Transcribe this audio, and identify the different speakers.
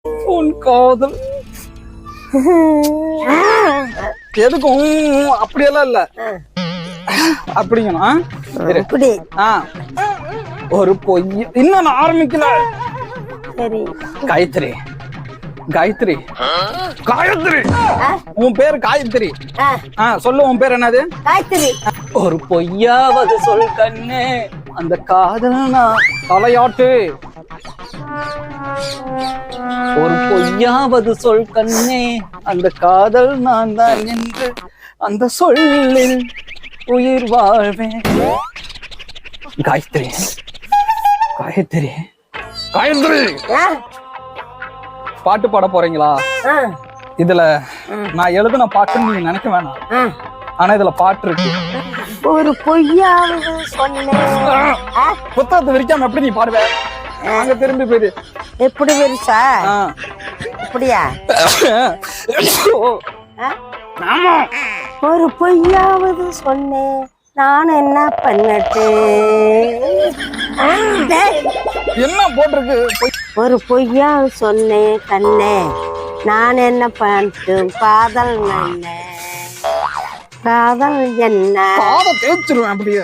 Speaker 1: உன் காதல் எதுக்கும் அப்படியெல்லாம் இல்ல அப்படிங்கண்ணா ஒரு பொய் இன்னும் நான் ஆரம்பிக்கல. காயத்ரி காயத்ரி காயத்ரி உன் பேரு காயத்ரி. சொல்லு உன் பேர் என்னது?
Speaker 2: காயத்ரி.
Speaker 1: ஒரு பொய்யாவது சொல் கண்ணே அந்த காதல் நான் தலையாட்டு. ஒரு பொய்யாவது சொல் கண்ணே அந்த காதல் நான் தான் என்று அந்த சொல்லில் உயிர் வாழ்வேன். காயத்ரி காயத்ரி காயத்ரி பாட்டு பாட போறீங்களா? இதுல நான் எழுதுன பாட்டுன்னு நீங்க நினைக்க வேணாம். ஆனா இதுல பாட்டு இருக்கு.
Speaker 2: ஒரு பொய்யாவது சொன்னேன்.
Speaker 1: புத்தகத்தை விரிக்காம எப்படி நீ பாடுவ? அங்க திரும்பி போயிரு.
Speaker 2: எப்படி விரிச்சா? இப்படியா?
Speaker 1: ஆமா.
Speaker 2: ஒரு பொய்யாவது சொன்னேன் நான் என்ன பண்ணட்டு?
Speaker 1: என்ன போட்டிருக்கு?
Speaker 2: ஒரு பொய்யா சொன்னேன் கண்ணே நான் என்ன பண்ணட்டு? காதல் என்ன? காதல் என்ன?
Speaker 1: தேய்ச்சிருவேன் அப்படியே.